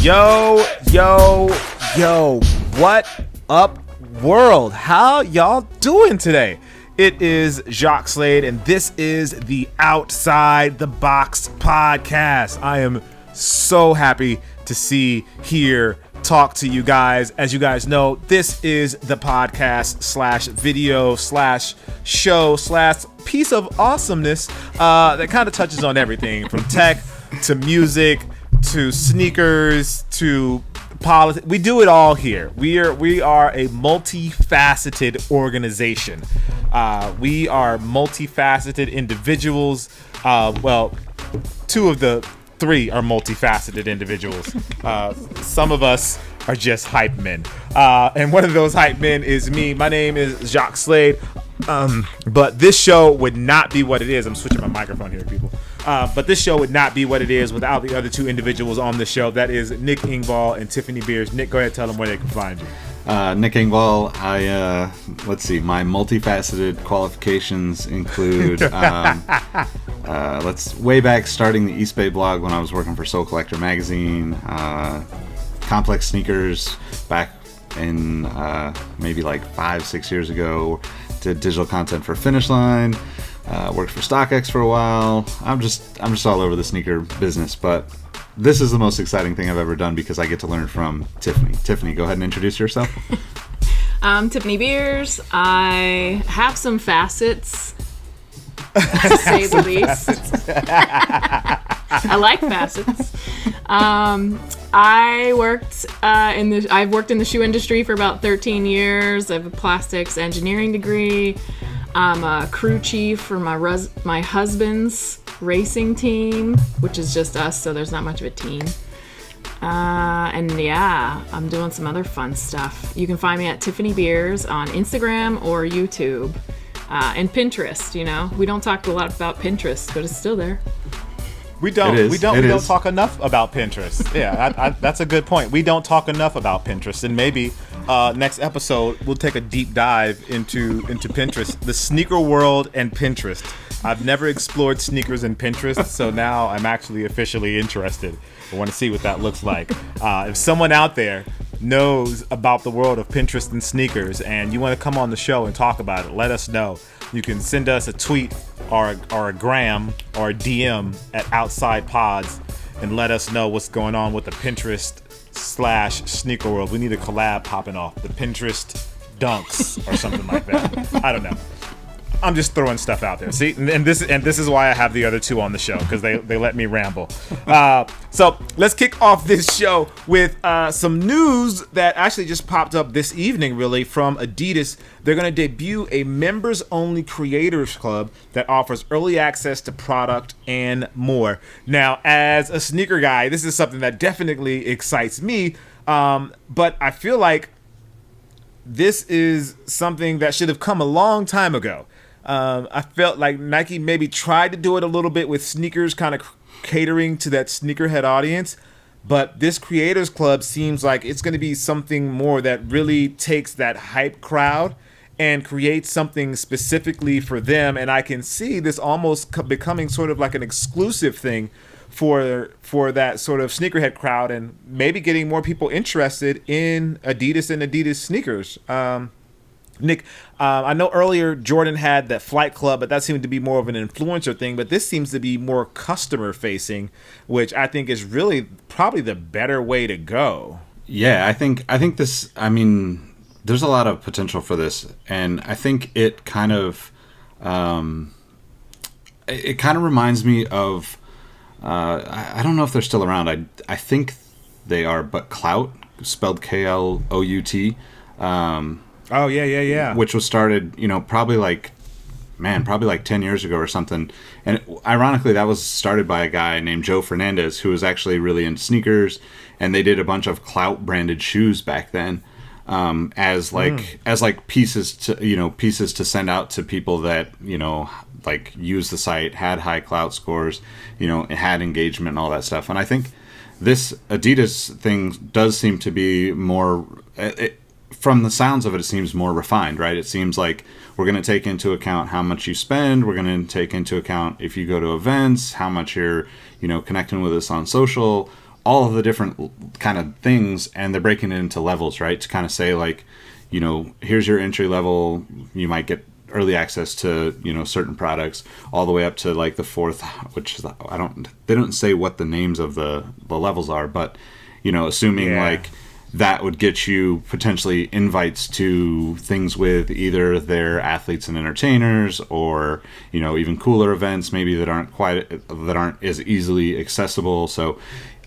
Yo, what up, world? How y'all doing today? It is Jacques Slade, and this is the Outside the Box podcast. I am so happy to see, hear, talk to you guys. As you guys know, this is the podcast slash video slash show slash piece of awesomeness that kind of touches on everything from tech to music to sneakers to politics. We do it all here. We are a multifaceted organization. We are multifaceted individuals. Well, two of the three are multifaceted individuals. Some of us are just hype men. And one of those hype men is me. My name is Jacques Slade. But this show would not be what it is. I'm switching my microphone here, people. But this show would not be what it is without the other two individuals on the show. That is Nick Engvall and Tiffany Beers. Nick, go ahead and tell them where they can find you. Nick Engvall. Let's see. My multifaceted qualifications include way back starting the East Bay blog when I was working for Soul Collector magazine, Complex Sneakers back in maybe like 5-6 years ago. Did digital content for Finish Line. Worked for StockX for a while. I'm just all over the sneaker business, but this is the most exciting thing I've ever done because I get to learn from Tiffany. Tiffany, go ahead and introduce yourself. I'm Tiffany Beers. I have some facets, to say the least. I like facets. I've worked in the shoe industry for about 13 years. I have a plastics engineering degree. I'm a crew chief for my husband's racing team, which is just us, so there's not much of a team. And yeah, I'm doing some other fun stuff. You can find me at Tiffany Beers on Instagram or YouTube. And Pinterest, you know. We don't talk a lot about Pinterest, but it's still there. We don't talk enough about Pinterest. Yeah, that's a good point. We don't talk enough about Pinterest, and maybe next episode we'll take a deep dive into Pinterest, the sneaker world, and Pinterest. I've never explored sneakers in Pinterest, so now I'm actually officially interested. I want to see what that looks like. If someone out there knows about the world of Pinterest and sneakers, and you want to come on the show and talk about it, let us know. You can send us a tweet or a gram or a DM at Outside Pods and let us know what's going on with the Pinterest / sneaker world. We need a collab popping off. The Pinterest dunks or something like that. I don't know. I'm just throwing stuff out there. See, and this is why I have the other two on the show, because they let me ramble. So let's kick off this show with some news that actually just popped up this evening, really, from Adidas. They're going to debut a members-only creators club that offers early access to product and more. Now, as a sneaker guy, this is something that definitely excites me, but I feel like this is something that should have come a long time ago. I felt like Nike maybe tried to do it a little bit with sneakers, kind of catering to that sneakerhead audience. But this Creators Club seems like it's going to be something more that really takes that hype crowd and creates something specifically for them. And I can see this almost becoming sort of like an exclusive thing for that sort of sneakerhead crowd, and maybe getting more people interested in Adidas and Adidas sneakers. Nick, I know earlier Jordan had that Flight Club, but that seemed to be more of an influencer thing. But this seems to be more customer facing, which I think is really probably the better way to go. Yeah, I think this. I mean, there's a lot of potential for this, and I think it kind of reminds me of. I don't know if they're still around. I think they are, but Clout, spelled Klout. Oh, yeah. Which was started, probably like 10 years ago or something. And ironically, that was started by a guy named Joe Fernandez, who was actually really into sneakers. And they did a bunch of Clout branded shoes back then, as pieces to send out to people that, like use the site, had high Clout scores, had engagement and all that stuff. And I think this Adidas thing does seem to be more... from the sounds of it, it seems more refined, right? It seems like we're going to take into account how much you spend. We're going to take into account if you go to events, how much you're, connecting with us on social, all of the different kind of things, and they're breaking it into levels, right? To kind of say like, you know, here's your entry level. You might get early access to, you know, certain products, all the way up to like the fourth, which is, they don't say what the names of the levels are, but, you know, assuming like that would get you potentially invites to things with either their athletes and entertainers, or, you know, even cooler events maybe that aren't as easily accessible. So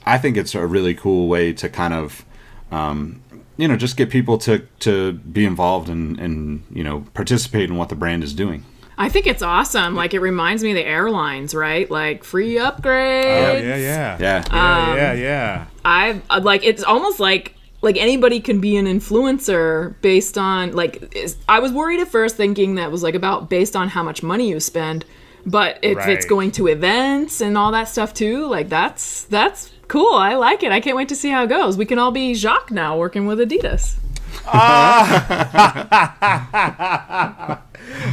I think it's a really cool way to kind of, you know, just get people to be involved and, you know, participate in what the brand is doing. I think it's awesome. Like, it reminds me of the airlines, right? Like, free upgrades. Yeah. I like, it's almost like anybody can be an influencer based on, like, I was worried at first thinking that was like about based on how much money you spend, but if it's going to events and all that stuff too, like that's cool. I like it. I can't wait to see how it goes. We can all be Jacques now working with Adidas.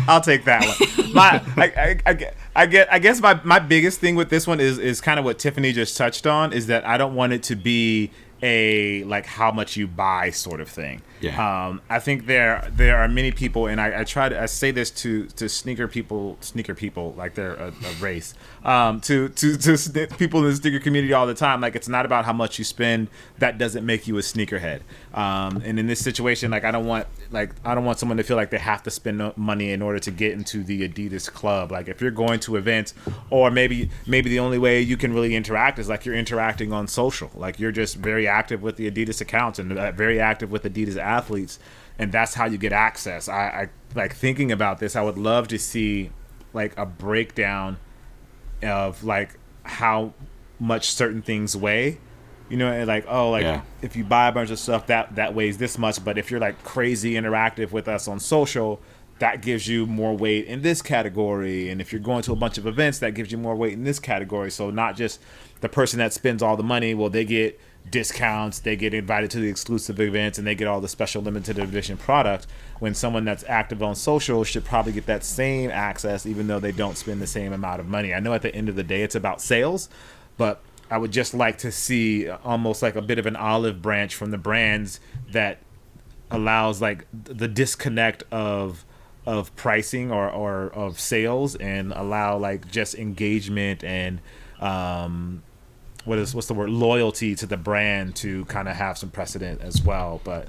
I'll take that one. I guess my biggest thing with this one is kind of what Tiffany just touched on, is that I don't want it to be a like how much you buy sort of thing. Yeah. I think there are many people, and I say this to sneaker people like they're a race. To people in the sneaker community all the time, like, it's not about how much you spend. That doesn't make you a sneakerhead. And in this situation, like, I don't want someone to feel like they have to spend money in order to get into the Adidas club. Like, if you're going to events, or maybe the only way you can really interact is like you're interacting on social. Like, you're just very active with the Adidas accounts and very active with Adidas athletes, and that's how you get access. I like thinking about this. I would love to see like a breakdown of like how much certain things weigh, you know, and like, if you buy a bunch of stuff that weighs this much, but if you're like crazy interactive with us on social, that gives you more weight in this category, and if you're going to a bunch of events, that gives you more weight in this category. So not just the person that spends all the money, well, they get discounts, they get invited to the exclusive events, and they get all the special limited edition product, when someone that's active on social should probably get that same access, even though they don't spend the same amount of money. I know at the end of the day it's about sales, but I would just like to see almost like a bit of an olive branch from the brands that allows like the disconnect of pricing or of sales, and allow like just engagement and what's the word, loyalty to the brand to kind of have some precedent as well. But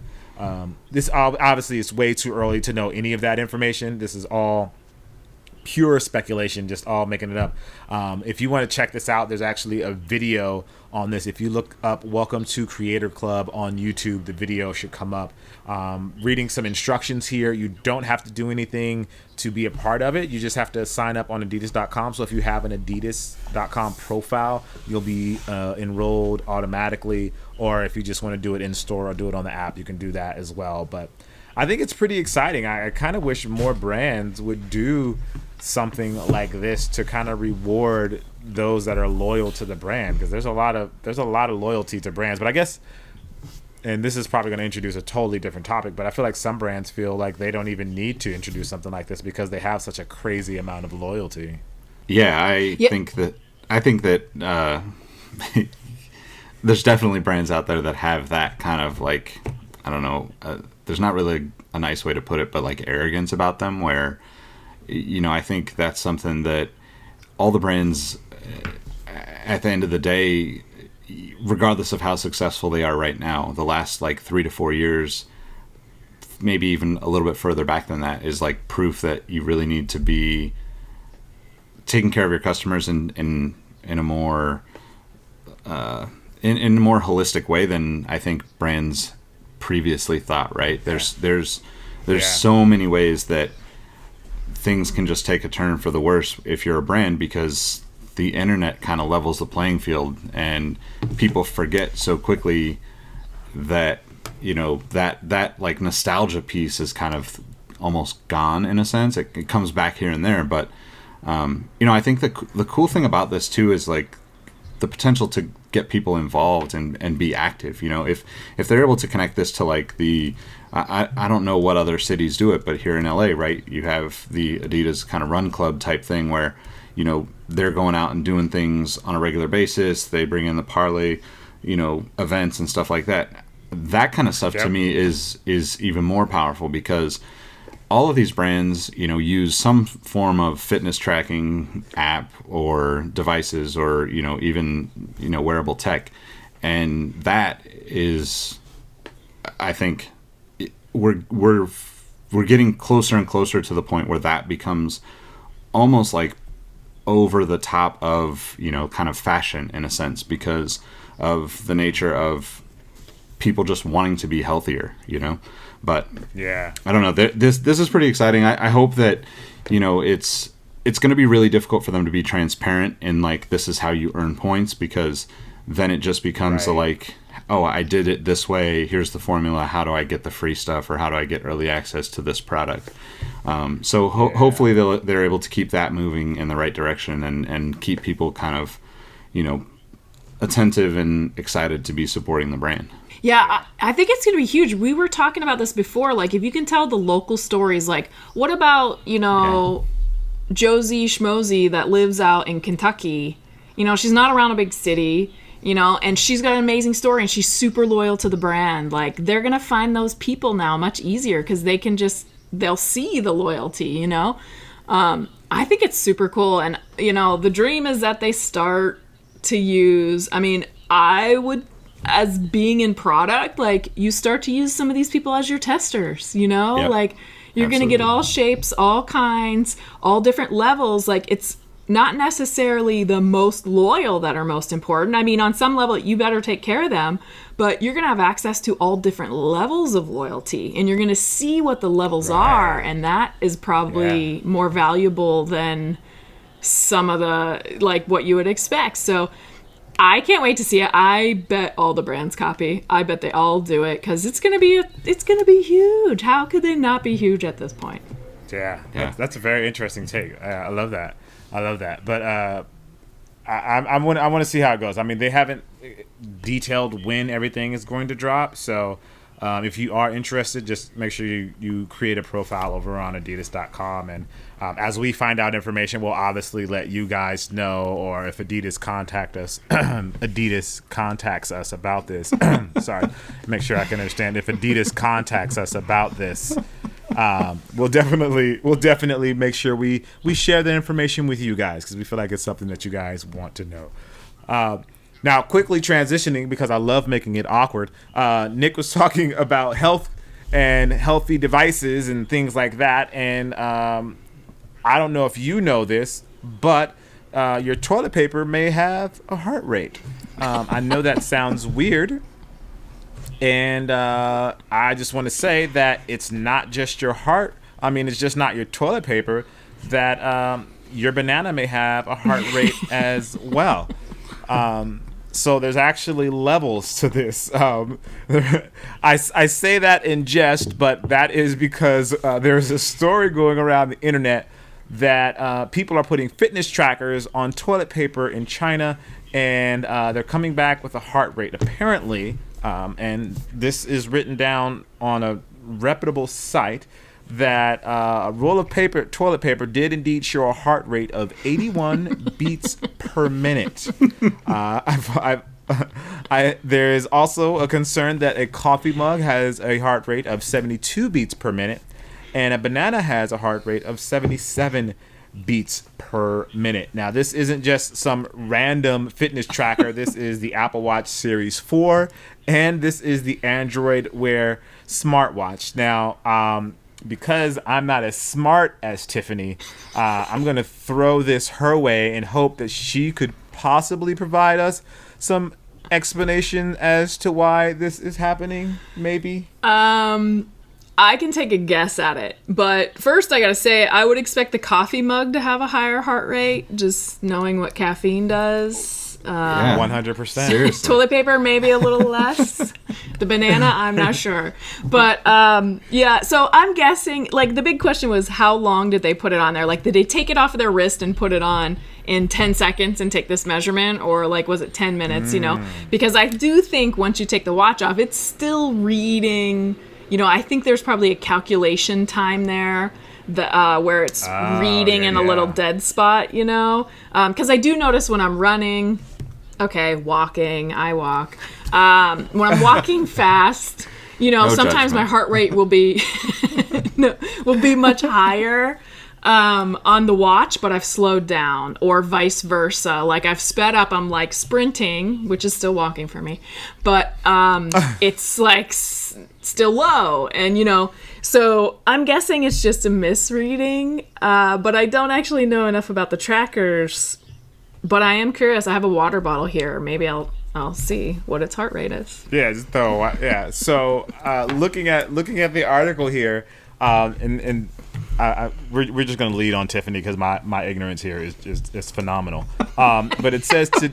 this obviously is way too early to know any of that information. This is all pure speculation, just all making it up. If you want to check this out, there's actually a video on this. If you look up Welcome to Creator Club on YouTube, the video should come up. Reading some instructions here. You don't have to do anything to be a part of it. You just have to sign up on Adidas.com. So if you have an Adidas.com profile, you'll be enrolled automatically. Or if you just want to do it in store or do it on the app, you can do that as well. But I think it's pretty exciting. I kind of wish more brands would do something like this to kind of reward those that are loyal to the brand, because there's a lot of loyalty to brands. But I guess, and this is probably going to introduce a totally different topic, but I feel like some brands feel like they don't even need to introduce something like this because they have such a crazy amount of loyalty. Yeah, I think that there's definitely brands out there that have that kind of like, I don't know, there's not really a nice way to put it, but like arrogance about them, where, you know, I think that's something that all the brands at the end of the day, regardless of how successful they are right now, the last like 3 to 4 years, maybe even a little bit further back than that, is like proof that you really need to be taking care of your customers in a more in a more holistic way than I think brands previously thought. Right? There's so many ways that things can just take a turn for the worse if you're a brand, because the internet kind of levels the playing field, and people forget so quickly that, you know, that like nostalgia piece is kind of almost gone in a sense. It comes back here and there, but you know, I think the cool thing about this too is like the potential to get people involved and be active. You know, if they're able to connect this to like I don't know what other cities do it, but here in LA, right, you have the Adidas kind of run club type thing where, you know, they're going out and doing things on a regular basis. They bring in the parlay, events and stuff like that. That kind of stuff to me is even more powerful, because all of these brands, use some form of fitness tracking app or devices, or, even, wearable tech. And that is, I think we're getting closer and closer to the point where that becomes almost like over the top of, kind of fashion in a sense, because of the nature of people just wanting to be healthier, But yeah, I don't know. This is pretty exciting. I hope that, it's going to be really difficult for them to be transparent in like, this is how you earn points, because then it just becomes oh, I did it this way. Here's the formula. How do I get the free stuff, or how do I get early access to this product? So hopefully they're able to keep that moving in the right direction, and keep people kind of, attentive and excited to be supporting the brand. Yeah, I think it's going to be huge. We were talking about this before. Like, if you can tell the local stories, like, what about, Josie Schmozy that lives out in Kentucky? She's not around a big city, and she's got an amazing story, and she's super loyal to the brand. Like, they're going to find those people now much easier, because they'll see the loyalty, I think it's super cool. And, the dream is that they start to use, I would, as being in product, like, you start to use some of these people as your testers, Yep. like, you're going to get all shapes, all kinds, all different levels. Like, it's not necessarily the most loyal that are most important. On some level, you better take care of them, but you're going to have access to all different levels of loyalty, and you're going to see what the levels are. And that is probably more valuable than some of the, like, what you would expect. So I can't wait to see it. I bet all the brands copy. I bet they all do it, because it's gonna be huge. How could they not be huge at this point? Yeah. That's a very interesting take. I love that. But I want to see how it goes. They haven't detailed when everything is going to drop, so if you are interested, just make sure you create a profile over on Adidas.com, and as we find out information, we'll obviously let you guys know, or if Adidas contacts us about this. Sorry, make sure I can understand. If Adidas contacts us about this, we'll definitely make sure we share the information with you guys, because we feel like it's something that you guys want to know. Now, quickly transitioning, because I love making it awkward, Nick was talking about health and healthy devices and things like that. And I don't know if you know this, but your toilet paper may have a heart rate. I know that sounds weird. And I just want to say that it's not just your heart. It's just not your toilet paper, that your banana may have a heart rate as well. So there's actually levels to this. I say that in jest, but that is because there's a story going around the internet that people are putting fitness trackers on toilet paper in China, and they're coming back with a heart rate, apparently. And this is written down on a reputable site, that a roll of toilet paper did indeed show a heart rate of 81 beats per minute. There is also a concern that a coffee mug has a heart rate of 72 beats per minute, and a banana has a heart rate of 77 beats per minute. Now, this isn't just some random fitness tracker. This is the Apple Watch Series 4, and this is the Android Wear smartwatch. Now, because I'm not as smart as Tiffany, I'm going to throw this her way and hope that she could possibly provide us some explanation as to why this is happening, maybe? I can take a guess at it, but first I gotta say, I would expect the coffee mug to have a higher heart rate, just knowing what caffeine does. 100%. Seriously. Toilet paper, maybe a little less. The banana, I'm not sure. But, so I'm guessing, like, the big question was, how long did they put it on there? Like, did they take it off of their wrist and put it on in 10 seconds and take this measurement? Or, like, was it 10 minutes, Because I do think once you take the watch off, it's still reading... I think there's probably a calculation time there where it's reading in a little dead spot, because I do notice when I'm running, Okay, walking. I walk. When I'm walking fast, sometimes my heart rate will be much higher on the watch, but I've slowed down, or vice versa. Like I've sped up. I'm like sprinting, which is still walking for me, but it's like still low, and so I'm guessing it's just a misreading. But I don't actually know enough about the trackers. But I am curious. I have a water bottle here. Maybe I'll see what its heart rate is. Yeah, So looking at the article here, and we're just gonna lead on Tiffany because my ignorance here is phenomenal. But it says to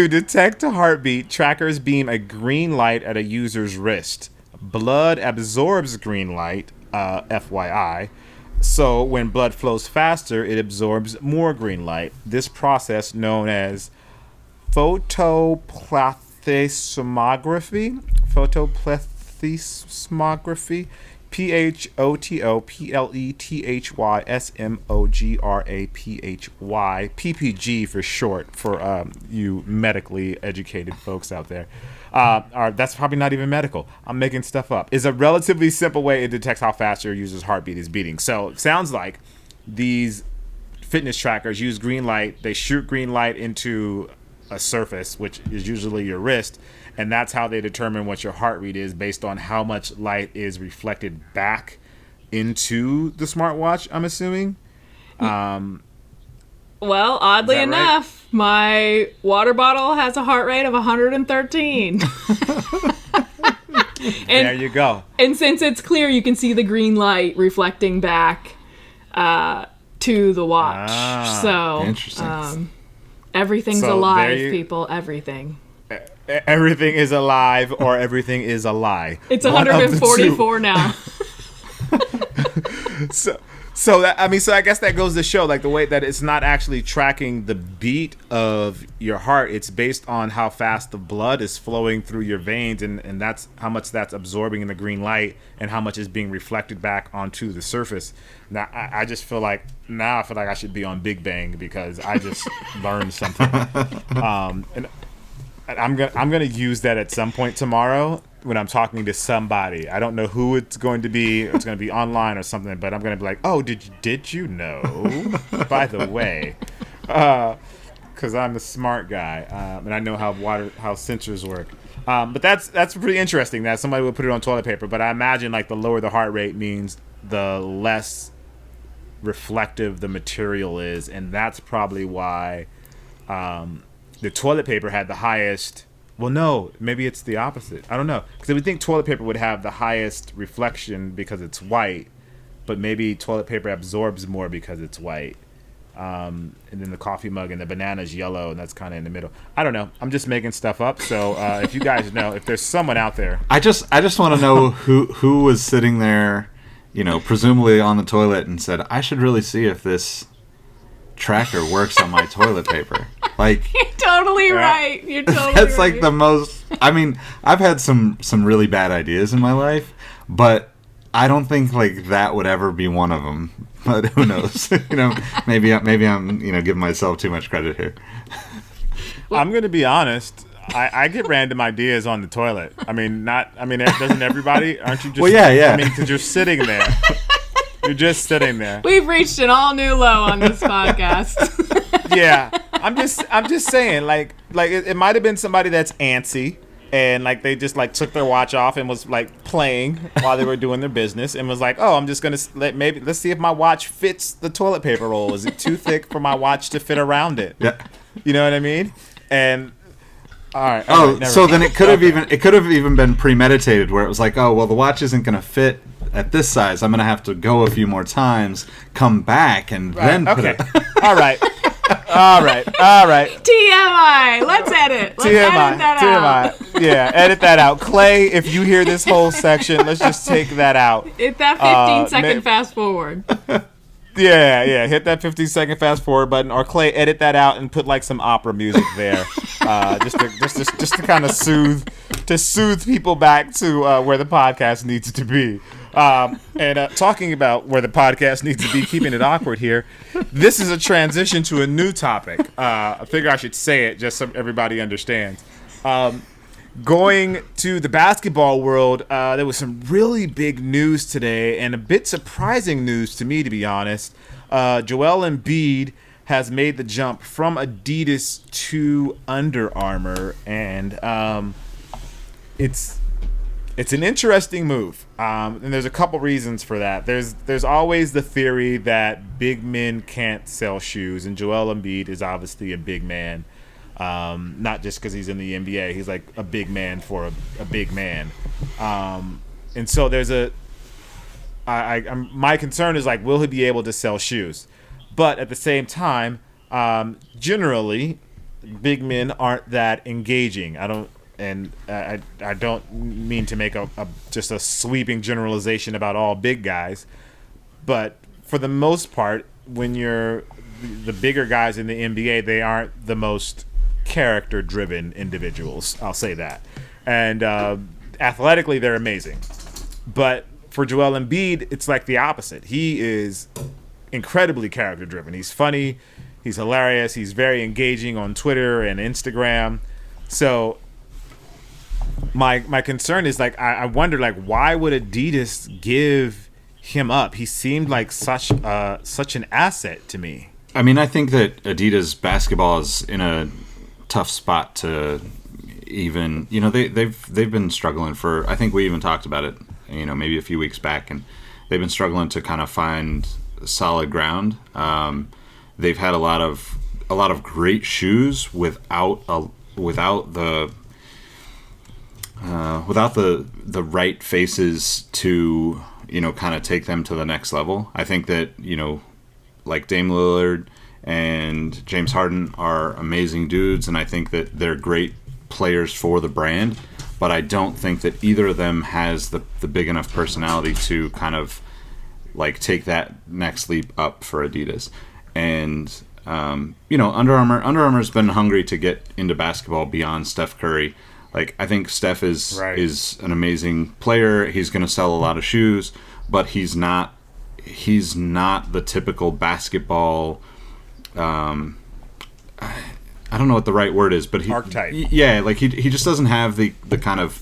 detect a heartbeat, trackers beam a green light at a user's wrist. Blood absorbs green light, FYI. So when blood flows faster, it absorbs more green light. This process, known as photoplethysmography, PHOTOPLETHYSMOGRAPHY, PPG for short, for you medically educated folks out there. That's probably not even medical. I'm making stuff up. Is a relatively simple way it detects how fast your user's heartbeat is beating. So it sounds like these fitness trackers use green light. They shoot green light into a surface, which is usually your wrist, and that's how they determine what your heart rate is based on how much light is reflected back into the smartwatch, I'm assuming. Well, oddly enough, my water bottle has a heart rate of 113. There you go. And since it's clear, you can see the green light reflecting back to the watch. So interesting. Everything's alive, people. Everything. Everything is alive, or everything is a lie. It's 144 now. So I guess that goes to show, like, the way that it's not actually tracking the beat of your heart. It's based on how fast the blood is flowing through your veins, and that's how much that's absorbing in the green light and how much is being reflected back onto the surface. Now, I just feel like I should be on Big Bang because I just learned something. And I'm gonna use that at some point tomorrow when I'm talking to somebody. I don't know who it's going to be. It's going to be online or something, but I'm going to be like, oh, did you know, by the way, because I'm a smart guy, and I know how sensors work. But that's pretty interesting that somebody would put it on toilet paper. But I imagine, like, the lower the heart rate means the less reflective the material is, and that's probably why the toilet paper had the highest. Well, no, maybe it's the opposite. I don't know, because I would think toilet paper would have the highest reflection because it's white, but maybe toilet paper absorbs more because it's white. And then the coffee mug and the banana's yellow, and that's kind of in the middle. I don't know. I'm just making stuff up. So if you guys know, if there's someone out there, I just want to know who was sitting there, presumably on the toilet, and said, I should really see if this tracker works on my toilet paper. Like, you're totally right. You're totally that's right. Like the most. I mean, I've had some really bad ideas in my life, but I don't think like that would ever be one of them. But who knows? Maybe I'm giving myself too much credit here. I'm gonna be honest. I get random ideas on the toilet. Doesn't everybody? Aren't you just? Well, yeah. Because you're sitting there. You're just sitting there. We've reached an all new low on this podcast. Yeah, I'm just saying, like it might have been somebody that's antsy, and like they just like took their watch off and was like playing while they were doing their business, and was like, oh, I'm just gonna let's see if my watch fits the toilet paper roll. Is it too thick for my watch to fit around it? Yeah, you know what I mean? And all right. So then it could have even been premeditated, where it was like, oh, well, the watch isn't gonna fit at this size. I'm gonna have to go a few more times, come back, and then put it. All right. TMI. Let's edit. Let's edit that out. Yeah, edit that out. Clay, if you hear this whole section, let's just take that out. Hit that 15-second fast forward. Yeah. Hit that 15-second fast forward button, or Clay, edit that out and put like some opera music there, just to kind of soothe people back to where the podcast needs to be. And talking about where the podcast needs to be, keeping it awkward here, this is a transition to a new topic. I figure I should say it just so everybody understands. Going to the basketball world, there was some really big news today, and a bit surprising news to me, to be honest. Joel Embiid has made the jump from Adidas to Under Armour, and it's an interesting move, and there's a couple reasons for that. There's always the theory that big men can't sell shoes, and Joel Embiid is obviously a big man, not just because he's in the NBA. He's like a big man for a big man, and so there's my concern is like, will he be able to sell shoes? But at the same time, generally, big men aren't that engaging. I don't mean to make just a sweeping generalization about all big guys, but for the most part, when you're the bigger guys in the NBA, they aren't the most character-driven individuals. I'll say that. And athletically, they're amazing. But for Joel Embiid, it's like the opposite. He is incredibly character-driven. He's funny. He's hilarious. He's very engaging on Twitter and Instagram. So my concern is like I wonder like why would Adidas give him up? He seemed like such an asset to me. I mean, I think that Adidas basketball is in a tough spot to even, they've been struggling for, I think we even talked about it, maybe a few weeks back, and they've been struggling to kind of find solid ground. They've had a lot of great shoes without the right faces to kind of take them to the next level. I think that like Dame Lillard and James Harden are amazing dudes, and I think that they're great players for the brand, but I don't think that either of them has the big enough personality to kind of like take that next leap up for Adidas. And Under Armour's been hungry to get into basketball beyond Steph Curry. Like, I think Steph is an amazing player. He's going to sell a lot of shoes, but he's not the typical basketball. I don't know what the right word is, but archetype. Yeah, like he just doesn't have the kind of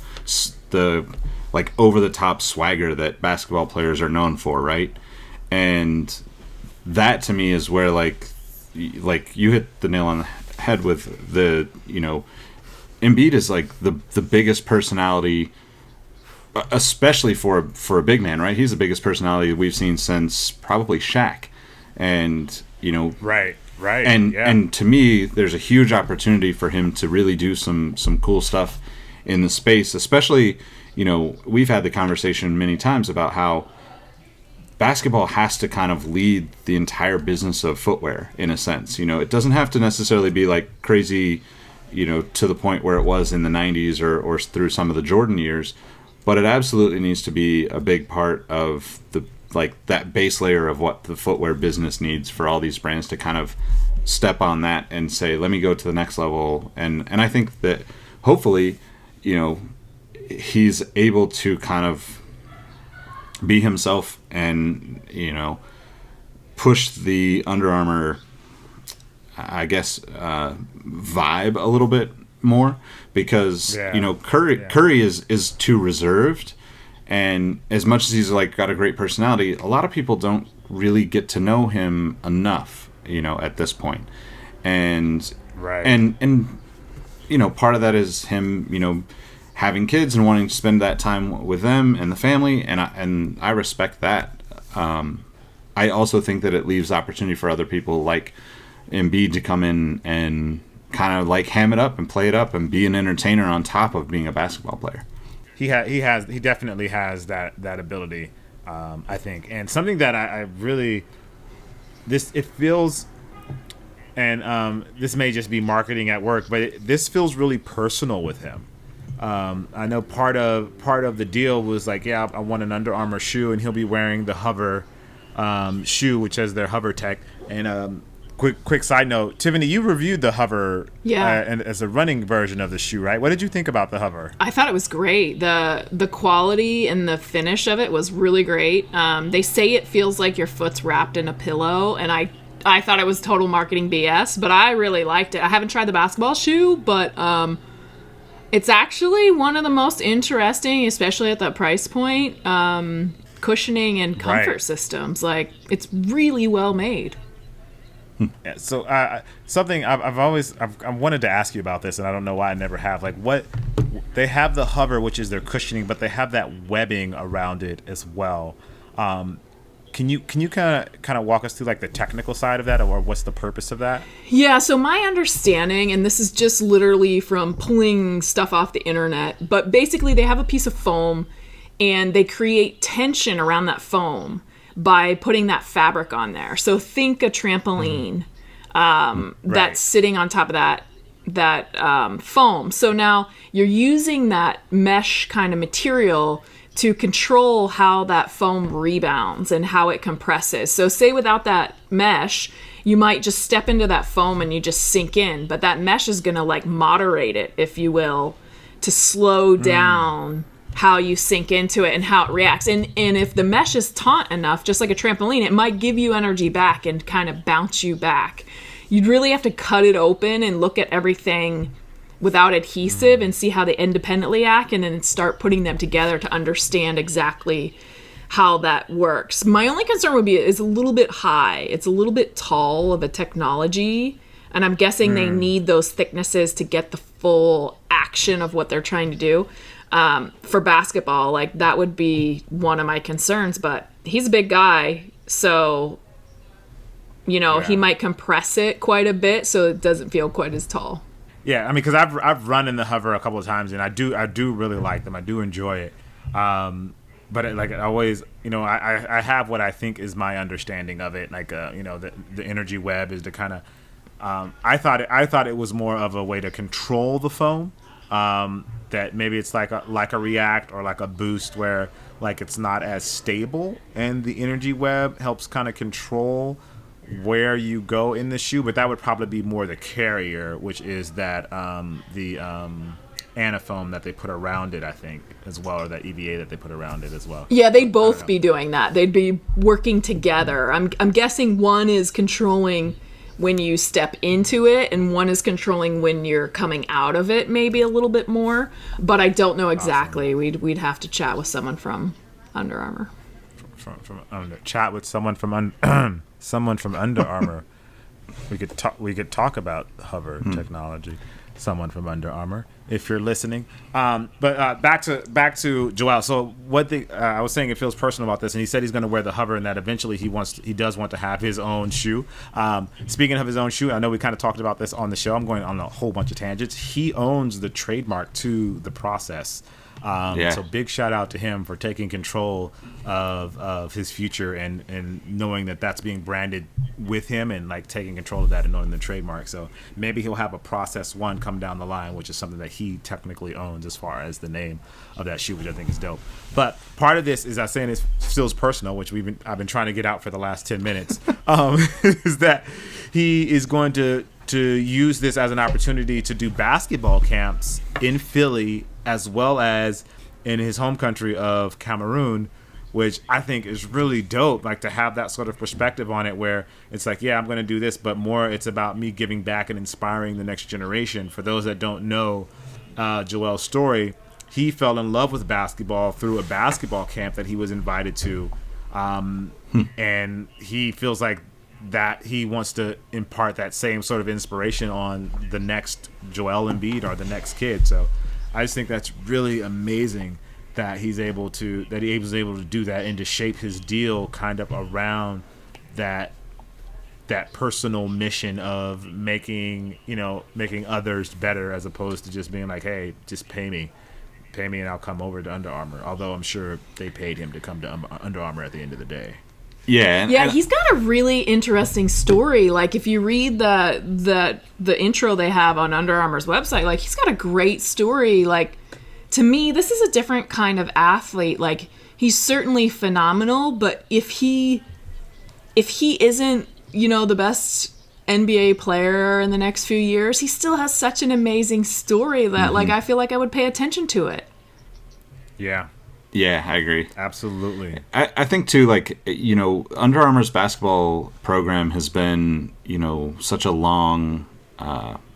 the like over the top swagger that basketball players are known for, right? And that to me is where like you hit the nail on the head with the Embiid is like the biggest personality, especially for a big man, right? He's the biggest personality we've seen since probably Shaq, and right. And to me, there's a huge opportunity for him to really do some cool stuff in the space, especially we've had the conversation many times about how basketball has to kind of lead the entire business of footwear in a sense. It doesn't have to necessarily be like crazy, to the point where it was in the 90s or through some of the Jordan years, but it absolutely needs to be a big part of the like that base layer of what the footwear business needs for all these brands to kind of step on that and say, let me go to the next level. And I think that hopefully, he's able to kind of be himself and, push the Under Armour, I guess, vibe a little bit more because, Curry is too reserved. And as much as he's like got a great personality, a lot of people don't really get to know him enough, at this point. And part of that is him, having kids and wanting to spend that time with them and the family, and I respect that. I also think that it leaves opportunity for other people like Embiid to come in and kind of like ham it up and play it up and be an entertainer on top of being a basketball player. He definitely has that ability, I think, and something that I really it feels, and this may just be marketing at work, but this feels really personal with him. I know part of the deal was like, yeah, I want an Under Armour shoe, and he'll be wearing the Hover shoe, which has their Hover tech, and quick side note, Tiffany, you reviewed the Hover Yeah. as a running version of the shoe, right? What did you think about the Hover? I thought it was great. The quality and the finish of it was really great. They say it feels like your foot's wrapped in a pillow, and I thought it was total marketing BS, but I really liked it. I haven't tried the basketball shoe, but it's actually one of the most interesting, especially at that price point, cushioning and comfort systems. Like, it's really well made. Yeah, so something I've wanted to ask you about this, and I don't know why I never have. Like, what they have the Hover, which is their cushioning, but they have that webbing around it as well. Can you kind of walk us through like the technical side of that, or what's the purpose of that? Yeah, so my understanding, and this is just literally from pulling stuff off the internet, but basically they have a piece of foam and they create tension around that foam by putting that fabric on there. So think a trampoline that's sitting on top of that foam. So now you're using that mesh kind of material to control how that foam rebounds and how it compresses. So say without that mesh, you might just step into that foam and you just sink in, but that mesh is going to like moderate it, if you will, to slow down how you sink into it and how it reacts. And if the mesh is taut enough, just like a trampoline, it might give you energy back and kind of bounce you back. You'd really have to cut it open and look at everything without adhesive and see how they independently act, and then start putting them together to understand exactly how that works. My only concern would be it's a little bit high. It's a little bit tall of a technology, and I'm guessing they need those thicknesses to get the full action of what they're trying to do. For basketball, like, that would be one of my concerns, but he's a big guy, so he might compress it quite a bit so it doesn't feel quite as tall. Yeah, I mean, because I've run in the Hover a couple of times, and I do really like them. I do enjoy it. But I always, I have what I think is my understanding of it. Like, the energy web is to kind of. I thought it was more of a way to control the foam. That maybe it's like a React or like a Boost, where like it's not as stable, and the energy web helps kind of control where you go in the shoe. But that would probably be more the carrier, which is that the anafoam that they put around it, I think, as well, or that EVA that they put around it as well. Yeah, they'd both be doing that. They'd be working together. I'm guessing one is controlling when you step into it, and one is controlling when you're coming out of it, maybe a little bit more. But I don't know exactly. Awesome. We'd have to chat with someone from Under Armour. Chat with someone from someone from Under Armour. We could talk about Hover technology. Someone from Under Armour, if you're listening. But back to Joel. So what I was saying, it feels personal about this, and he said he's going to wear the Hover, and that eventually he does want to have his own shoe. Speaking of his own shoe, I know we kind of talked about this on the show. I'm going on a whole bunch of tangents. He owns the trademark to the process. So big shout out to him for taking control of his future and knowing that that's being branded with him, and like taking control of that and owning the trademark. So maybe he'll have a Process 1 come down the line, which is something that he technically owns as far as the name of that shoe, which I think is dope. But part of this is, I saying, it feels personal, which I've been trying to get out for the last 10 minutes, is that he is going to use this as an opportunity to do basketball camps in Philly, as well as in his home country of Cameroon, which I think is really dope, like to have that sort of perspective on it, where it's like, yeah, I'm going to do this, but more it's about me giving back and inspiring the next generation. For those that don't know Joel's story, he fell in love with basketball through a basketball camp that he was invited to, and he feels like that he wants to impart that same sort of inspiration on the next Joel Embiid or the next kid. So I just think that's really amazing that he was able to do that, and to shape his deal kind of around that personal mission of making others better, as opposed to just being like, hey, just pay me and I'll come over to Under Armour. Although I'm sure they paid him to come to Under Armour at the end of the day. Yeah, he's got a really interesting story. Like, if you read the intro they have on Under Armour's website, like, he's got a great story. Like, to me, this is a different kind of athlete. Like, he's certainly phenomenal, but if he isn't, the best NBA player in the next few years, he still has such an amazing story that like I feel like I would pay attention to it. Yeah. Yeah, I agree. Absolutely. I think too, like, you know, Under Armour's basketball program has been, you know, such a long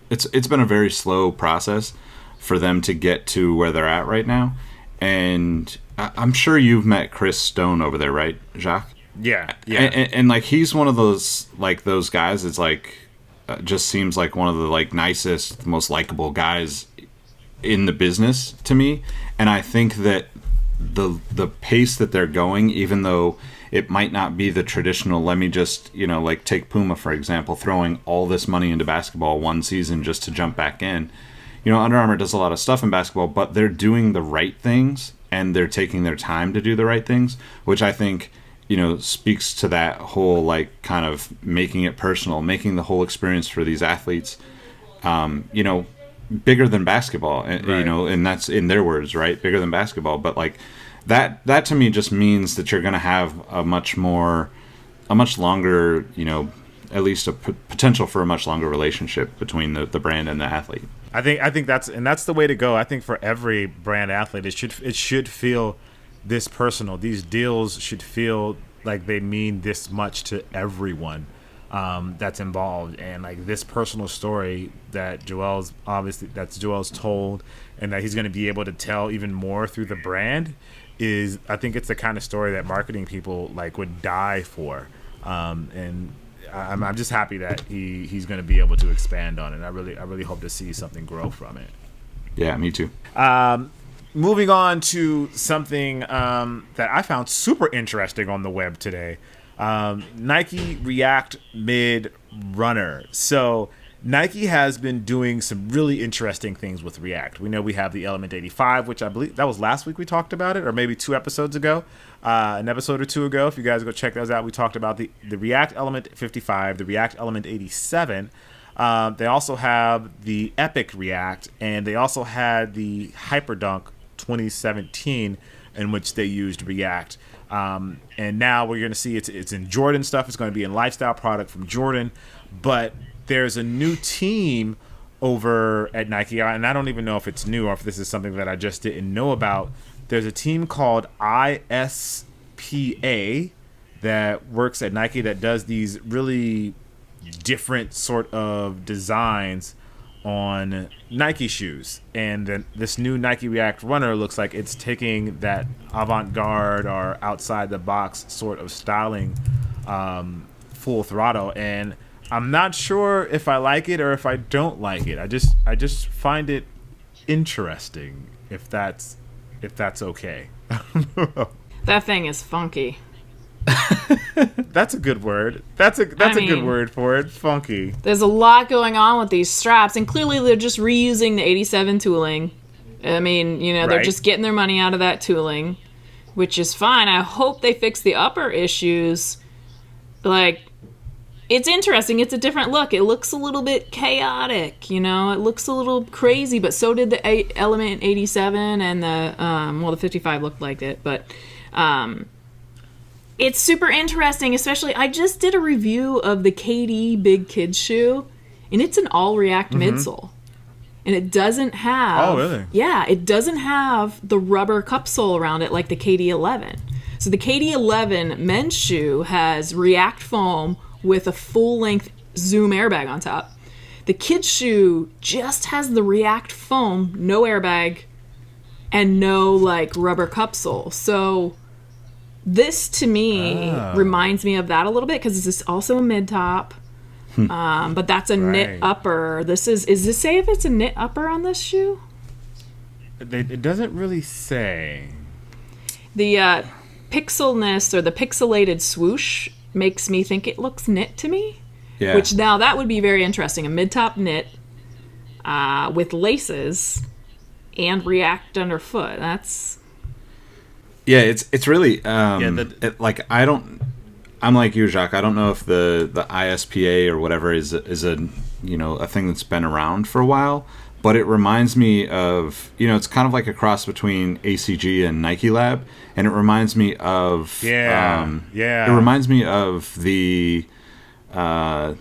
it's been a very slow process for them to get to where they're at right now. And I'm sure you've met Chris Stone over there, right, Jacques? Yeah. And like, he's one of those guys that's like just seems like one of the like nicest, most likable guys in the business to me. And I think that the pace that they're going, even though it might not be the traditional, let me just, you know, like take Puma for example, throwing all this money into basketball one season just to jump back in. You know, Under Armour does a lot of stuff in basketball, but they're doing the right things and they're taking their time to do the right things, which I think, you know, speaks to that whole like kind of making it personal, making the whole experience for these athletes, you know, bigger than basketball, right. You know, and that's in their words, right? Bigger than basketball. But like that to me just means that you're going to have a much longer, you know, at least a potential for a much longer relationship between the brand and the athlete. I think that's the way to go. I think for every brand athlete, it should feel this personal. These deals should feel like they mean this much to everyone that's involved, and like this personal story that Joel's told, and that he's going to be able to tell even more through the brand is, I think it's the kind of story that marketing people like would die for, and I'm just happy that he's going to be able to expand on it. I really hope to see something grow from it. Yeah, me too. Moving on to something that I found super interesting on the web today. Nike React Mid Runner. So Nike has been doing some really interesting things with React. We know we have the Element 85, which I believe that was last week we talked about it, or maybe 2 episodes ago, an episode or 2 ago. If you guys go check those out, we talked about the React Element 55, the React Element 87. They also have the Epic React, and they also had the Hyperdunk 2017, in which they used React. And now we're going to see it's in Jordan stuff. It's going to be in lifestyle product from Jordan. But there's a new team over at Nike, and I don't even know if it's new or if this is something that I just didn't know about. There's a team called ISPA that works at Nike that does these really different sort of designs on Nike shoes, and then this new Nike React Runner looks like it's taking that avant-garde or outside the box sort of styling full throttle, and I'm not sure if I like it or if I don't like it. I just find it interesting, if that's okay. That thing is funky. That's a good word. That's a good word for it. Funky. There's a lot going on with these straps, and clearly they're just reusing the 87 tooling. I mean, you know, they're just getting their money out of that tooling, which is fine. I hope they fix the upper issues. Like, it's interesting. It's a different look. It looks a little bit chaotic, you know. It looks a little crazy, but so did the Element 87 and the 55 looked like it, but it's super interesting, especially I just did a review of the KD Big Kids shoe, and it's an all React midsole. And it doesn't have... Oh, really? Yeah, it doesn't have the rubber cup sole around it like the KD 11. So the KD 11 men's shoe has React foam with a full-length Zoom airbag on top. The kids shoe just has the React foam, no airbag, and no like rubber cup sole. So... this, to me, reminds me of that a little bit, because this is also a mid-top, but that's a knit upper. Is this say if it's a knit upper on this shoe? It doesn't really say. The pixelness or the pixelated swoosh makes me think it looks knit to me, which now that would be very interesting. A mid-top knit with laces and React underfoot. That's... Yeah, it's really I'm like you, Jacques. I don't know if the ISPA or whatever is a you know a thing that's been around for a while, but it reminds me of, you know, it's kind of like a cross between ACG and Nike Lab, and it reminds me of it reminds me of the I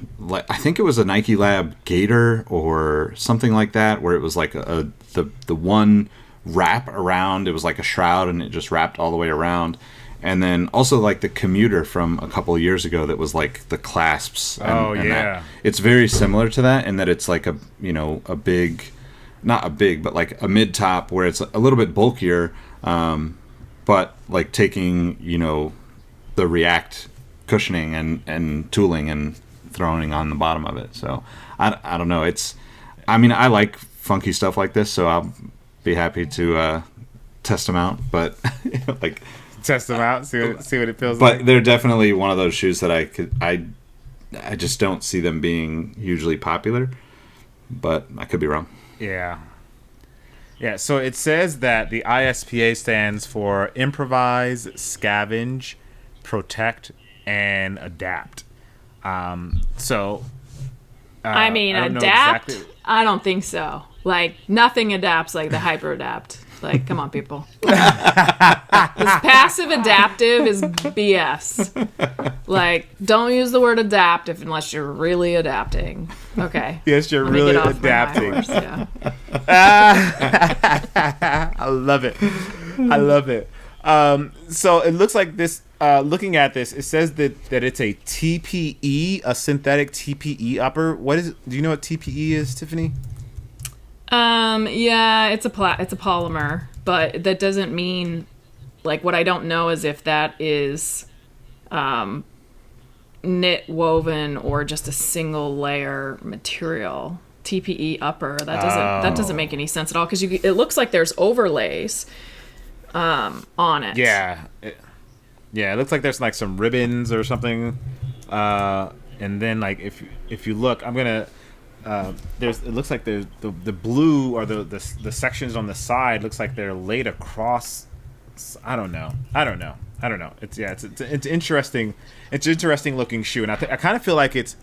think think it was a Nike Lab Gator or something like that, where it was like the one wrap around. It was like a shroud, and it just wrapped all the way around. And then also like the Commuter from a couple of years ago that was like the clasps. And that. It's very similar to that in that it's like a big, not a big, but like a mid top where it's a little bit bulkier, but like taking, the React cushioning and tooling and throwing on the bottom of it. So I don't know. I like funky stuff like this, so I'll be happy to test them out, but like test them out, see what it feels like. But they're definitely one of those shoes that I just don't see them being hugely popular, but I could be wrong. Yeah, so it says that the ISPA stands for improvise, scavenge, protect, and adapt. Adapt? Exactly. I don't think so. Like, nothing adapts like the hyper adapt. Like, come on, people. This passive adaptive is BS. Like, don't use the word adapt unless you're really adapting. Okay. Yes, you're really adapting. Yeah. I love it. So it looks like this, looking at this, it says that it's a TPE, a synthetic TPE upper. What is it? Do you know what TPE is, Tiffany? Yeah, it's a polymer, but that doesn't mean, like, what I don't know is if that is knit woven or just a single layer material. TPE upper, that doesn't make any sense at all, because it looks like there's overlays on it. Yeah, it looks like there's like some ribbons or something, and then like if you look, I'm gonna. It looks like the blue or the sections on the side looks like they're laid across. I don't know. It's interesting. It's an interesting looking shoe, and I kind of feel like it's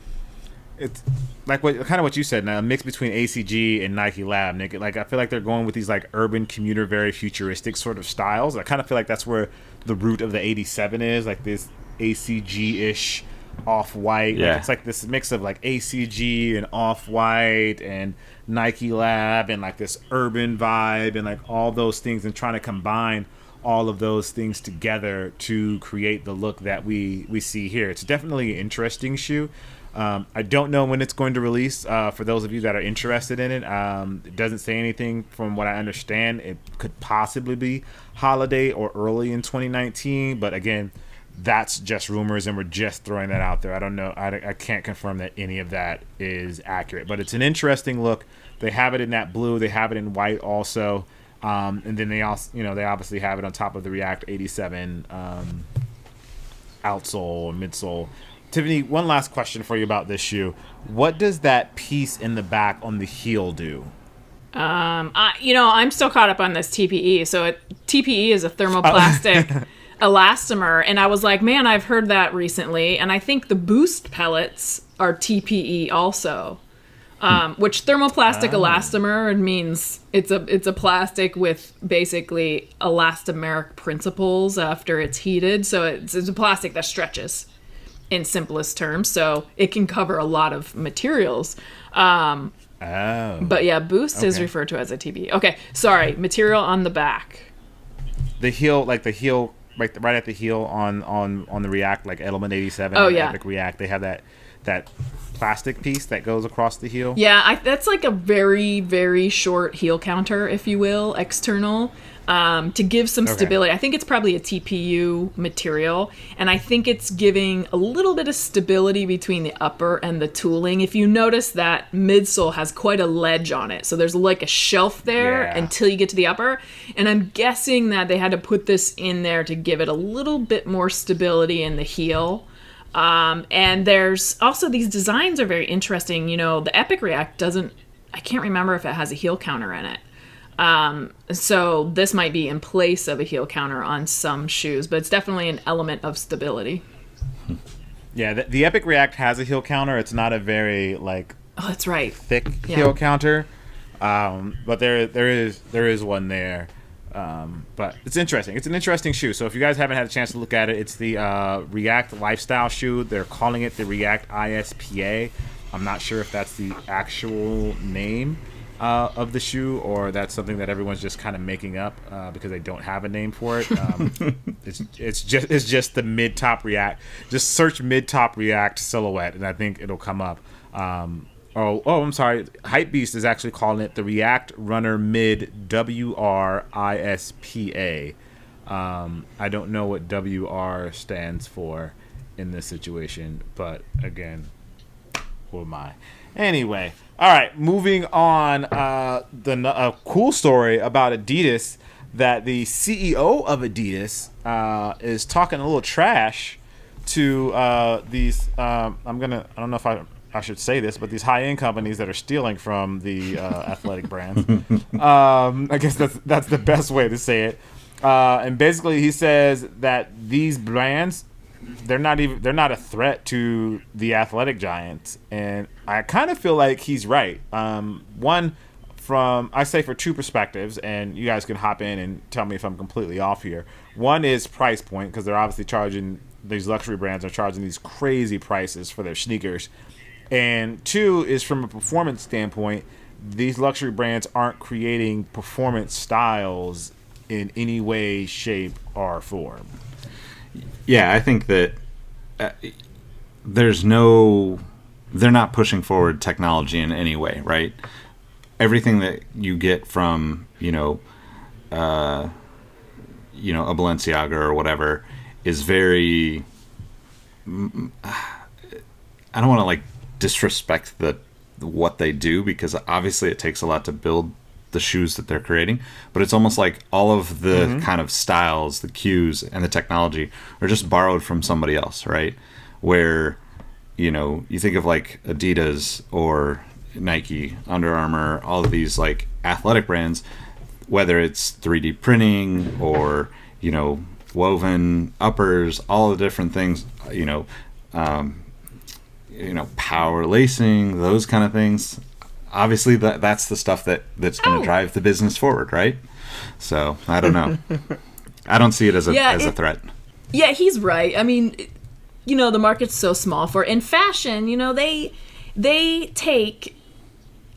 like what you said, now a mix between ACG and Nike Lab, Nick. Like, I feel like they're going with these like urban commuter, very futuristic sort of styles. I kind of feel like that's where the root of the 87 is, like this ACG-ish off-white. Yeah. Like, it's like this mix of like ACG and off-white and Nike Lab and like this urban vibe and like all those things, and trying to combine all of those things together to create the look that we see here. It's definitely an interesting shoe. I don't know when it's going to release. For those of you that are interested in it, it doesn't say anything. From what I understand, it could possibly be holiday or early in 2019, but again, that's just rumors, and we're just throwing that out there. I don't know. I can't confirm that any of that is accurate, but it's an interesting look. They have it in that blue. They have it in white also, and then they also, they obviously have it on top of the React 87 outsole or midsole. Tiffany, one last question for you about this shoe. What does that piece in the back on the heel do? I'm still caught up on this TPE. So TPE is a thermoplastic elastomer, and I was like, man, I've heard that recently, and I think the Boost pellets are TPE also, which thermoplastic elastomer means it's a plastic with basically elastomeric principles after it's heated, so it's a plastic that stretches in simplest terms, so it can cover a lot of materials. But yeah, Boost is referred to as a TPE. Okay, sorry, material on the back. The heel, right at the heel on the React, like Element 87, Epic React, they have that plastic piece that goes across the heel. Yeah, that's like a very, very short heel counter, if you will, external, to give some stability. I think it's probably a TPU material, and I think it's giving a little bit of stability between the upper and the tooling. If you notice, that midsole has quite a ledge on it, so there's like a shelf there until you get to the upper, and I'm guessing that they had to put this in there to give it a little bit more stability in the heel. And there's also, these designs are very interesting. The Epic React I can't remember if it has a heel counter in it. So this might be in place of a heel counter on some shoes, but it's definitely an element of stability. Yeah, the Epic React has a heel counter. It's not a very that's right, thick heel counter, but there is one there. But it's interesting. It's an interesting shoe. So if you guys haven't had a chance to look at it, it's the React lifestyle shoe. They're calling it the React ISPA. I'm not sure if that's the actual name of the shoe, or that's something that everyone's just kind of making up because they don't have a name for it. It's just the mid-top React. Just search mid-top React silhouette, and I think it'll come up. I'm sorry. Hypebeast is actually calling it the React Runner Mid WRISPA. I don't know what WR stands for in this situation, but again, who am I? Anyway, all right, moving on. A cool story about Adidas, that the CEO of Adidas is talking a little trash to these. I don't know if I should say this, but these high-end companies that are stealing from the athletic brands. I guess that's the best way to say it. And basically, he says that these brands, they're not a threat to the athletic giants, and I kind of feel like he's right. One, I say for two perspectives, and you guys can hop in and tell me if I'm completely off here. One is price point, because they're obviously charging, these luxury brands are charging these crazy prices for their sneakers. And two is from a performance standpoint, these luxury brands aren't creating performance styles in any way, shape, or form. Yeah, I think that they're not pushing forward technology in any way, right? Everything that you get from, a Balenciaga or whatever is very, I don't want to disrespect what they do, because obviously it takes a lot to build the shoes that they're creating, but it's almost like all of the kind of styles, the cues, and the technology are just borrowed from somebody else, right? Where, you think of Adidas or Nike, Under Armour, all of these athletic brands, whether it's 3D printing or, woven uppers, all the different things, power lacing, those kind of things. Obviously, that's the stuff that's going to drive the business forward, right? So I don't know. I don't see it as a threat. Yeah, he's right. I mean, the market's so small for it. In fashion, they take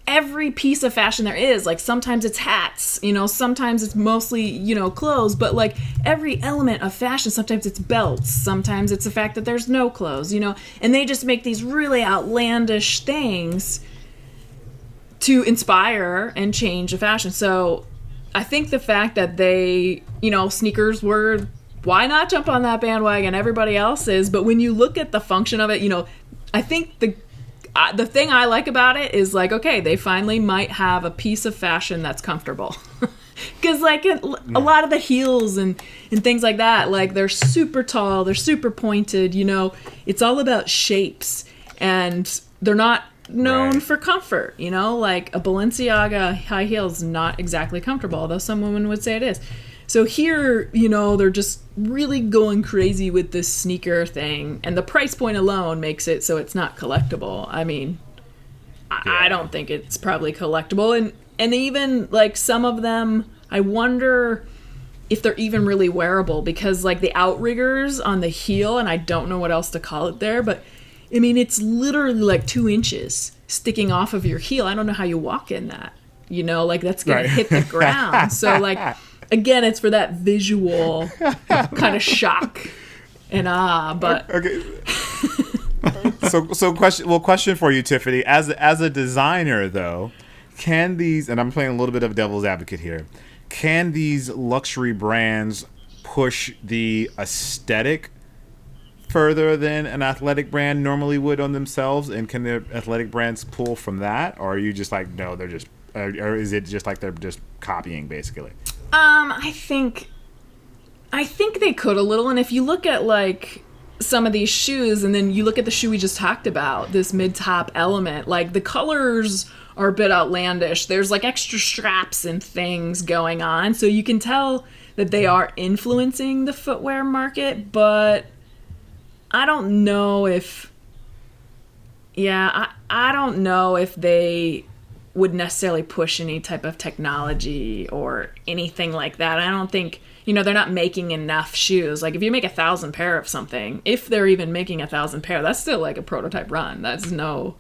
every piece of fashion there is. Sometimes it's hats, sometimes it's mostly, clothes, but every element of fashion, sometimes it's belts, sometimes it's the fact that there's no clothes, and they just make these really outlandish things to inspire and change the fashion. So I think the fact that they, sneakers were, why not jump on that bandwagon? Everybody else is. But when you look at the function of it, I think the thing I like about it is okay, they finally might have a piece of fashion that's comfortable. Because a lot of the heels and things like that, they're super tall, they're super pointed, it's all about shapes, and they're not known for comfort, a Balenciaga high heel is not exactly comfortable, although some women would say it is. So here, they're just really going crazy with this sneaker thing, and the price point alone makes it so it's not collectible. I mean, I don't think it's probably collectible, and even some of them, I wonder if they're even really wearable, because the outriggers on the heel, and I don't know what else to call it there, but I mean, it's literally 2 inches sticking off of your heel. I don't know how you walk in that, that's going to hit the ground. So again, it's for that visual kind of shock and but okay. Question for you, Tiffany, as a designer though, can these, and I'm playing a little bit of devil's advocate here, can these luxury brands push the aesthetic further than an athletic brand normally would on themselves, and can the athletic brands pull from that, or are you just no, they're just, or is it just they're just copying basically? I think they could a little, and if you look at some of these shoes, and then you look at the shoe we just talked about, this mid-top element, the colors are a bit outlandish. There's extra straps and things going on, so you can tell that they are influencing the footwear market, but I don't know if I don't know if they would necessarily push any type of technology or anything like that. I don't think, they're not making enough shoes. If you make 1,000 pair of something, if they're even making 1,000 pair, that's still a prototype run. That's no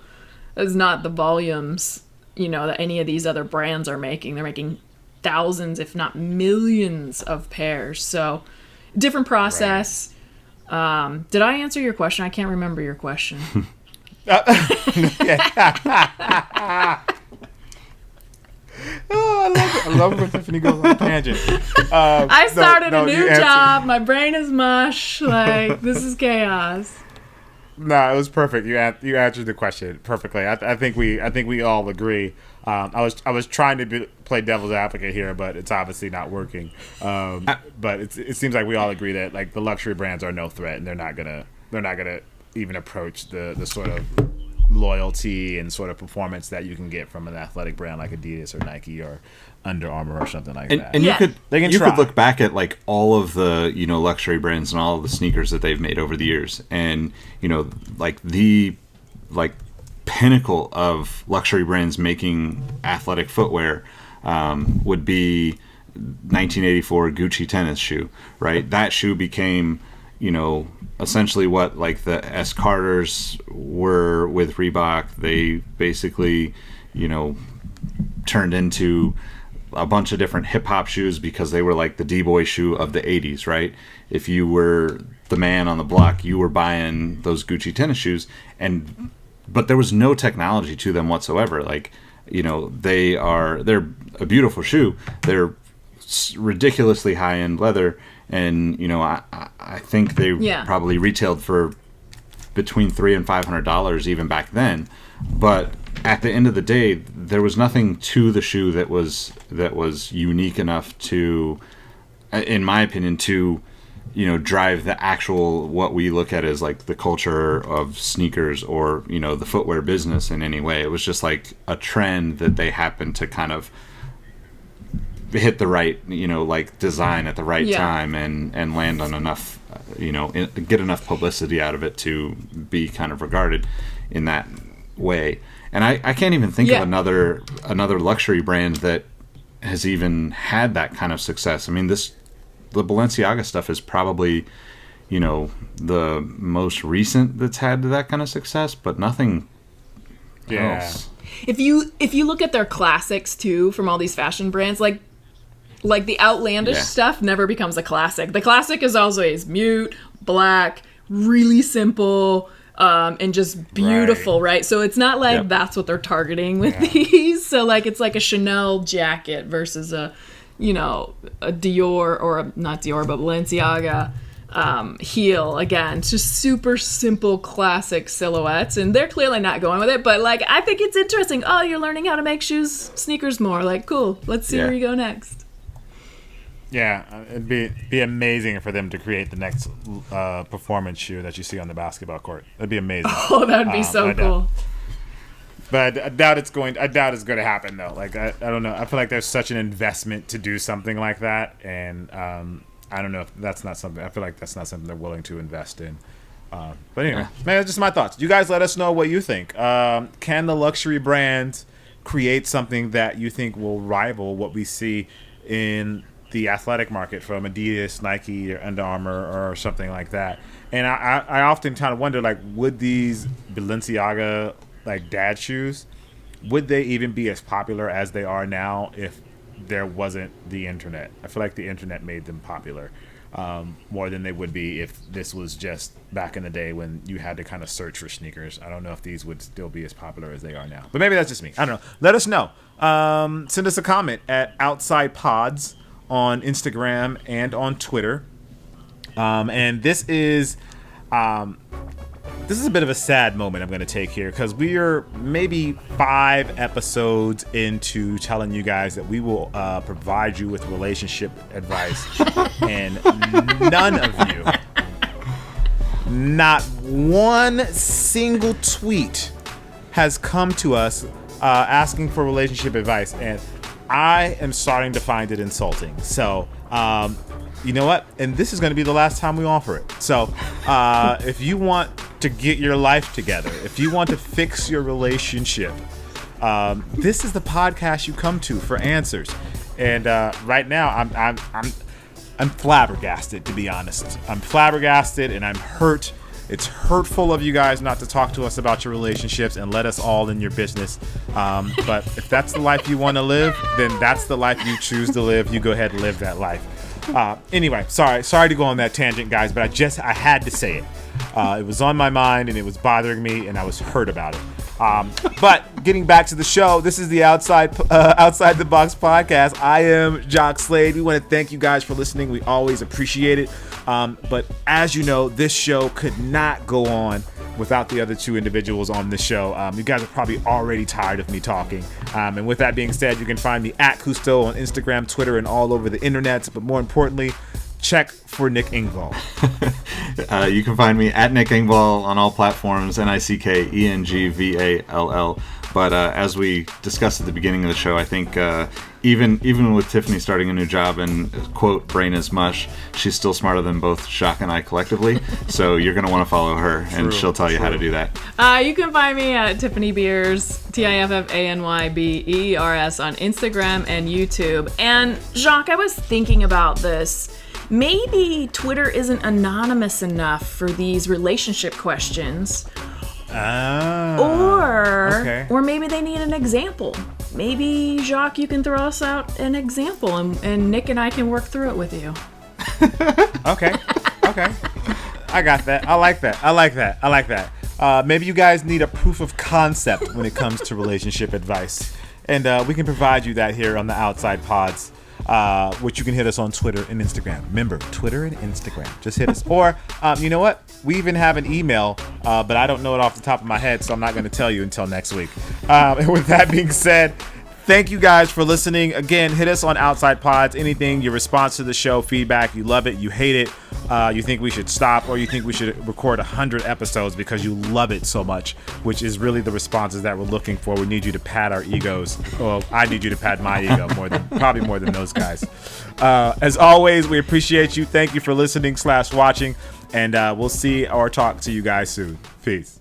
is not the volumes, that any of these other brands are making. They're making thousands, if not millions of pairs. So different process. Right. Did I answer your question? I can't remember your question. Oh, I love it. I love when Tiffany goes on a tangent. I started a new job. My brain is mush. Like, this is chaos. No, it was perfect. You answered the question perfectly. I think we all agree. I was trying to play devil's advocate here, but it's obviously not working. But it seems like we all agree that like the luxury brands are no threat, and they're not gonna even approach the sort of loyalty and sort of performance that you can get from an athletic brand like Adidas or Nike or Under Armour or something like that. And you could look back at like all of the luxury brands and all of the sneakers that they've made over the years, and like the pinnacle of luxury brands making athletic footwear would be 1984 Gucci tennis shoe, right? That shoe became essentially what like the S. Carters were with Reebok. They basically, turned into a bunch of different hip hop shoes because they were like the D-boy shoe of the 80s, right? If you were the man on the block, you were buying those Gucci tennis shoes, but there was no technology to them whatsoever. Like, they're a beautiful shoe. They're ridiculously high-end leather. And I think they probably retailed for between $300 and $500 even back then. But at the end of the day, there was nothing to the shoe that was unique enough to, in my opinion, to drive the actual what we look at as like the culture of sneakers or the footwear business in any way. It was just like a trend that they happened to kind of hit the right like design at the right time and land on enough get enough publicity out of it to be kind of regarded in that way. And I can't even think of another luxury brand that has even had that kind of success. I mean, the Balenciaga stuff is probably the most recent that's had that kind of success, but nothing else. If you look at their classics too from all these fashion brands, like the outlandish stuff never becomes a classic. The classic is always mute, black, really simple, and just beautiful, right? So it's not like that's what they're targeting with these. So like it's like a Chanel jacket versus a Dior or not Dior but Balenciaga heel. Again, it's just super simple classic silhouettes, and they're clearly not going with it, but like I think it's interesting. Oh, you're learning how to make sneakers more. Like, cool. Let's see where you go next. Yeah, it'd be amazing for them to create the next performance shoe that you see on the basketball court. That'd be amazing. Oh, that'd be so cool. But I doubt it's going to happen though. Like I don't know. I feel like there's such an investment to do something like that, and I don't know if that's not something. I feel like that's not something they're willing to invest in. But anyway, man, that's just my thoughts. You guys let us know what you think. Can the luxury brands create something that you think will rival what we see in the athletic market from Adidas, Nike, or Under Armour, or something like that? And I often kind of wonder, like, would these Balenciaga like dad shoes, would they even be as popular as they are now if there wasn't the internet? I feel like the internet made them popular more than they would be if this was just back in the day when you had to kind of search for sneakers. I don't know if these would still be as popular as they are now, but maybe that's just me. I don't know. Let us know. Send us a comment at Outside Pods on Instagram and on Twitter. And this is a bit of a sad moment I'm going to take here, because we are maybe 5 episodes into telling you guys that we will provide you with relationship advice, and none of you, not one single tweet has come to us asking for relationship advice, and I am starting to find it insulting. So, you know what? And this is going to be the last time we offer it. So, if you want to get your life together, if you want to fix your relationship, this is the podcast you come to for answers. And right now, I'm flabbergasted, to be honest. I'm flabbergasted, and I'm hurt It's hurtful of you guys not to talk to us about your relationships and let us all in your business. But if that's the life you want to live, then that's the life you choose to live. You go ahead and live that life. Anyway, sorry to go on that tangent, guys, but I had to say it. It was on my mind and it was bothering me and I was hurt about it. But getting back to the show, this is the Outside the Box podcast. I am Jacques Slade. We want to thank you guys for listening. We always appreciate it. But as you know, this show could not go on without the other two individuals on the show. You guys are probably already tired of me talking. And with that being said, you can find me at Cousteau on Instagram, Twitter, and all over the internet. But more importantly, check for Nick Engvall. You can find me at Nick Engvall on all platforms, NickEngvall. But as we discussed at the beginning of the show, I think even with Tiffany starting a new job and, quote, brain is mush, she's still smarter than both Jacques and I collectively. So you're going to want to follow her, and she'll tell you how to do that. You can find me at Tiffany Beers, TiffanyBeers on Instagram and YouTube. And Jacques, I was thinking about this. Maybe Twitter isn't anonymous enough for these relationship questions. Or maybe they need an example. Maybe, Jacques, you can throw us out an example and Nick and I can work through it with you. Okay. I got that. I like that. Maybe you guys need a proof of concept when it comes to relationship advice. And we can provide you that here on the Outside Pods. Which you can hit us on Twitter and Instagram. Remember, Twitter and Instagram. Just hit us. Or, you know what? We even have an email, but I don't know it off the top of my head, so I'm not going to tell you until next week. And with that being said, thank you guys for listening. Again, hit us on Outside Pods. Anything, your response to the show, feedback, you love it, you hate it, you think we should stop, or you think we should record 100 episodes because you love it so much, which is really the responses that we're looking for. We need you to pad our egos. Well, I need you to pad my ego probably more than those guys. As always, we appreciate you. Thank you for listening /watching, and we'll see or talk to you guys soon. Peace.